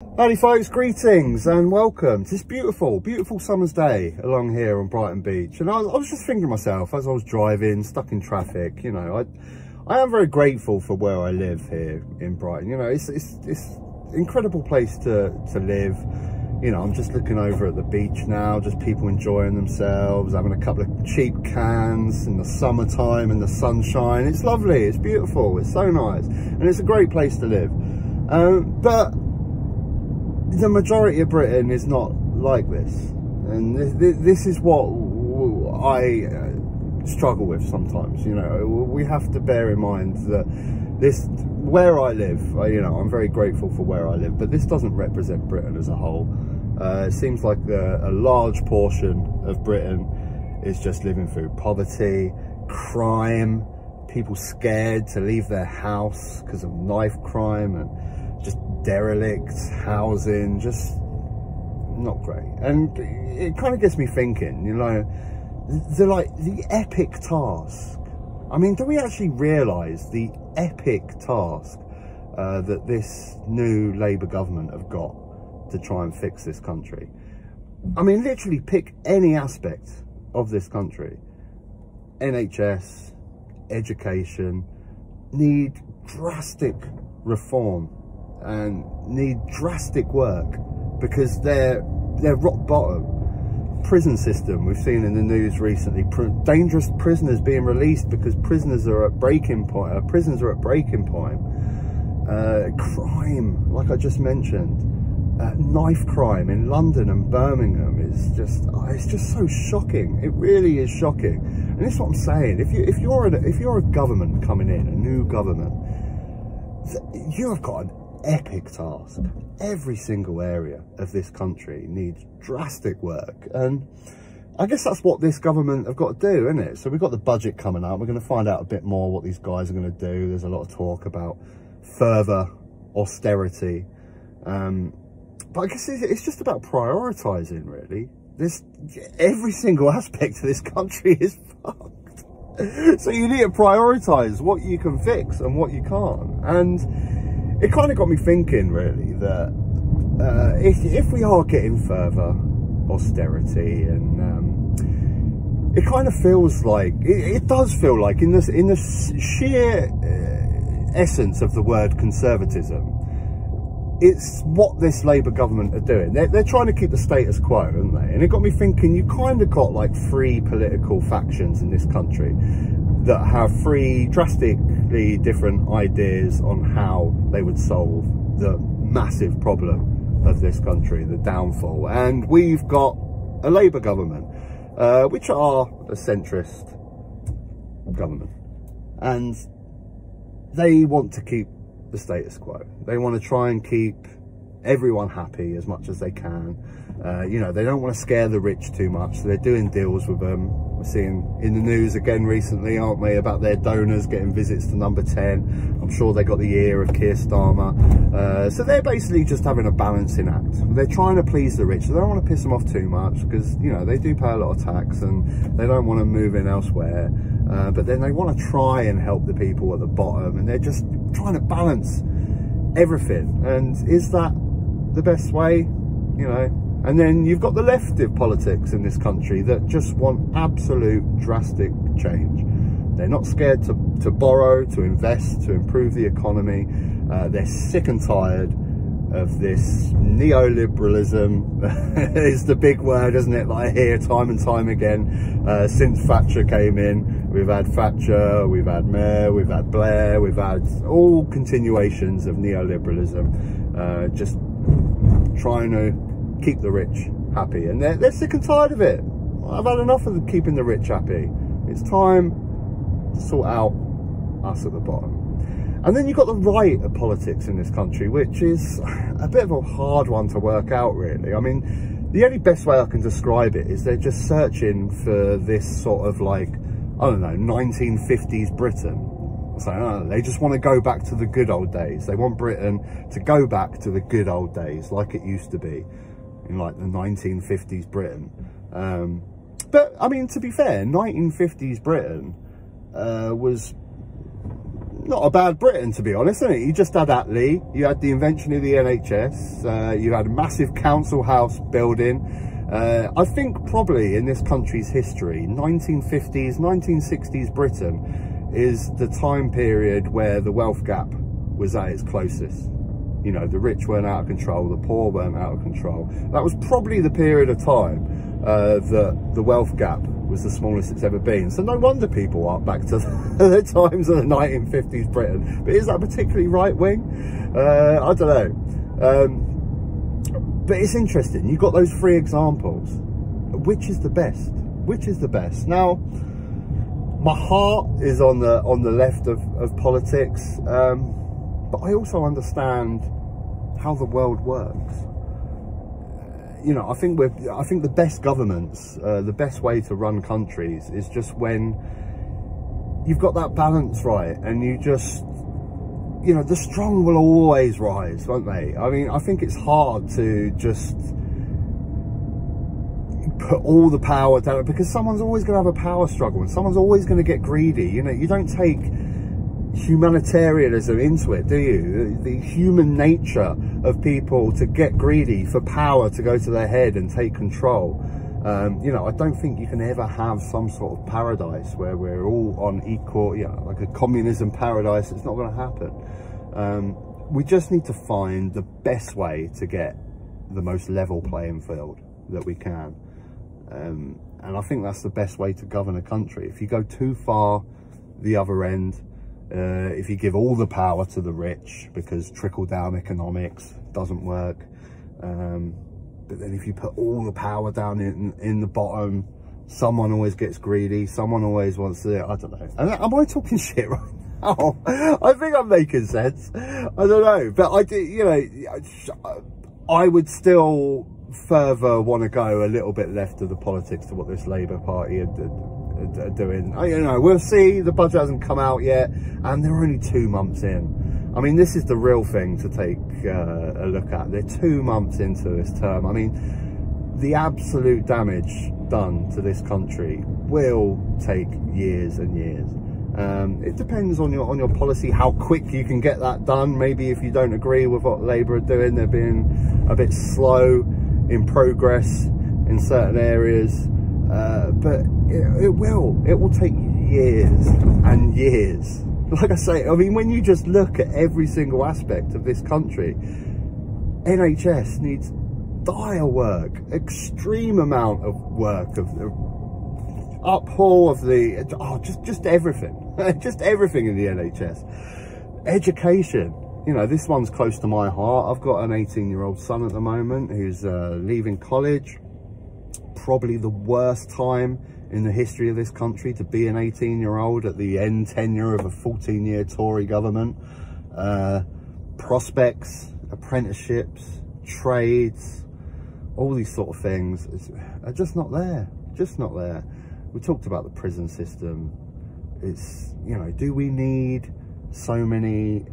Howdy folks, greetings and welcome to this beautiful summer's day along here on Brighton Beach. And I was just thinking to myself as I was driving, stuck in traffic, you know, I am very grateful for where I live here in Brighton. You know, it's an incredible place to live. You know, I'm just looking over at the beach now, just people enjoying themselves, having a couple of cheap cans in the summertime and the sunshine. It's lovely, it's beautiful, it's so nice, and it's a great place to live. But the majority of Britain is not like this, and this is what I struggle with sometimes. You know, we have to bear in mind that where I live, you know, I'm very grateful for where I live, but this doesn't represent Britain as a whole. It seems like a large portion of Britain is just living through poverty, crime, people scared to leave their house because of knife crime, and just derelict housing, just not great. And it kind of gets me thinking, you know, the epic task. I mean, do we actually realise the epic task that this new Labour government have got to try and fix this country? I mean, literally pick any aspect of this country. NHS, education, need drastic reform and need drastic work because they're rock bottom. Prison system, we've seen in the news recently, dangerous prisoners being released because prisoners are at breaking point. Prisons are at breaking point. Crime, like I just mentioned, knife crime in London and Birmingham is it's just so shocking. It really is shocking, and that's what I'm saying. If you're a government coming in, a new government, you have got an epic task. Every single area of this country needs drastic work, and I guess that's what this government have got to do, isn't it? So we've got the budget coming up. We're going to find out a bit more what these guys are going to do. There's a lot of talk about further austerity, but I guess it's just about prioritising, really. Every single aspect of this country is fucked, so you need to prioritise what you can fix and what you can't. And it kind of got me thinking, really, that if we are getting further austerity, and it kind of feels like, it does feel like in the sheer essence of the word conservatism, it's what this Labour government are doing. They're trying to keep the status quo, aren't they? And it got me thinking, you kind of got like three political factions in this country that have three drastically different ideas on how they would solve the massive problem of this country, the downfall. And we've got a Labour government, which are a centrist government, and they want to keep the status quo. They want to try and keep everyone happy as much as they can. You know, they don't want to scare the rich too much, so they're doing deals with them. We're seeing in the news again recently, aren't we, about their donors getting visits to number 10. I'm sure they got the ear of Keir Starmer. So they're basically just having a balancing act. They're trying to please the rich. They don't want to piss them off too much because, you know, they do pay a lot of tax and they don't want to move in elsewhere. But then they want to try and help the people at the bottom, and they're just trying to balance everything. And is that the best way? You know? And then you've got the left of politics in this country that just want absolute drastic change. They're not scared to borrow, to invest, to improve the economy. They're sick and tired of this neoliberalism. Is the big word, isn't it, that I hear time and time again since Thatcher came in. We've had Thatcher, we've had Mayor, we've had Blair, we've had all continuations of neoliberalism, just trying to keep the rich happy, and they're sick and tired of it. I've had enough of keeping the rich happy. It's time to sort out us at the bottom. And then you've got the right of politics in this country, which is a bit of a hard one to work out, really. I mean, the only best way I can describe it is they're just searching for this sort of like, I don't know, 1950s Britain. So they just want to go back to the good old days. They want Britain to go back to the good old days like it used to be in like the 1950s Britain. But I mean, to be fair, 1950s Britain was not a bad Britain, to be honest, isn't it? You just had Attlee, you had the invention of the NHS, you had a massive council house building. I think probably in this country's history, 1950s, 1960s Britain is the time period where the wealth gap was at its closest. You know, the rich weren't out of control, the poor weren't out of control. That was probably the period of time that the wealth gap was the smallest it's ever been. So no wonder people are back to the times of the 1950s Britain. But is that particularly right wing? I don't know. But it's interesting. You've got those three examples. Which is the best? Which is the best? Now, my heart is on the left of politics, but I also understand how the world works. You know, I think the best governments, the best way to run countries is just when you've got that balance right, and you just, you know, the strong will always rise, won't they? I mean, I think it's hard to just put all the power down, because someone's always going to have a power struggle and someone's always going to get greedy. You know, you don't take humanitarianism into it, do you? The human nature of people to get greedy for power to go to their head and take control. You know, I don't think you can ever have some sort of paradise where we're all on equal, you know, like a communism paradise. It's not going to happen. We just need to find the best way to get the most level playing field that we can. And I think that's the best way to govern a country. If you go too far the other end, if you give all the power to the rich, because trickle-down economics doesn't work, but then if you put all the power down in the bottom, someone always gets greedy, someone always wants to, I don't know. Am I talking shit right now? I think I'm making sense. I don't know, but I do, you know, I would still further want to go a little bit left of the politics to what this Labour Party are doing. You know, we'll see. The budget hasn't come out yet, and they're only 2 months in. I mean, this is the real thing to take a look at. They're 2 months into this term. I mean, the absolute damage done to this country will take years and years. It depends on your policy, how quick you can get that done. Maybe if you don't agree with what Labour are doing, they're being a bit slow in progress in certain areas. But it will take years and years. Like I say, I mean, when you just look at every single aspect of this country, NHS needs dire work, extreme amount of work, of uphaul of the, just everything, just everything in the NHS. Education, you know, this one's close to my heart. I've got an 18-year-old son at the moment who's leaving college. Probably the worst time in the history of this country to be an 18-year-old at the end tenure of a 14-year Tory government. Prospects, apprenticeships, trades, all these sort of things are just not there. Just not there. We talked about the prison system. It's, you know, do we need so many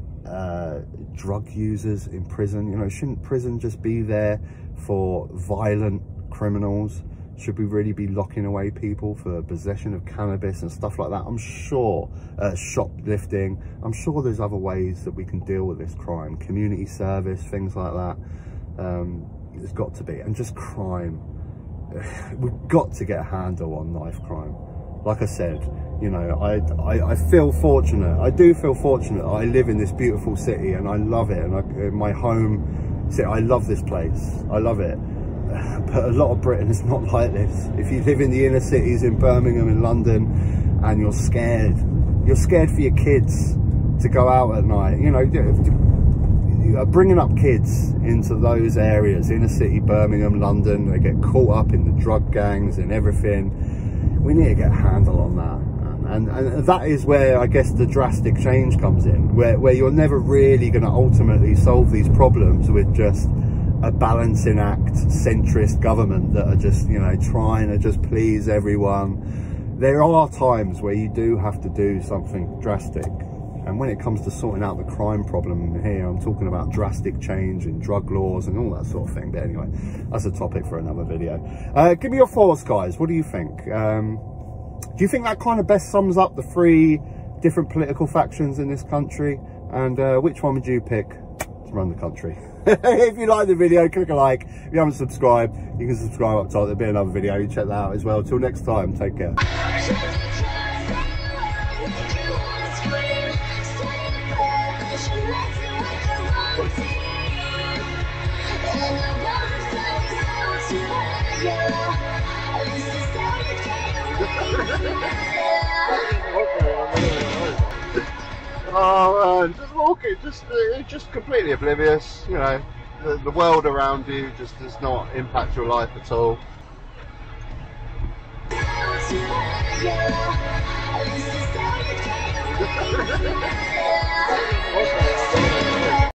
drug users in prison? You know, shouldn't prison just be there for violent criminals? Should we really be locking away people for possession of cannabis and stuff like that? I'm sure, shoplifting, I'm sure there's other ways that we can deal with this crime. Community service, things like that. There's got to be. And just crime. We've got to get a handle on knife crime. Like I said, you know, I feel fortunate. I do feel fortunate. I live in this beautiful city and I love it. And my home city, I love this place. I love it. But a lot of Britain is not like this. If you live in the inner cities in Birmingham and London and you're scared for your kids to go out at night, you know, bringing up kids into those areas, inner city Birmingham, London, they get caught up in the drug gangs and everything. We need to get a handle on that. And that is where I guess the drastic change comes in, where you're never really going to ultimately solve these problems with just a balancing act, centrist government that are just, you know, trying to just please everyone. There are times where you do have to do something drastic. And when it comes to sorting out the crime problem here, I'm talking about drastic change in drug laws and all that sort of thing. But anyway, that's a topic for another video. Give me your thoughts, guys. What do you think? Do you think that kind of best sums up the three different political factions in this country, and which one would you pick to run the country? If you like the video, click a like. If you haven't subscribed, you can subscribe up top. There'll be another video. You check that out as well. Till next time, take care. Oh man, just walking, just completely oblivious, you know, the world around you just does not impact your life at all.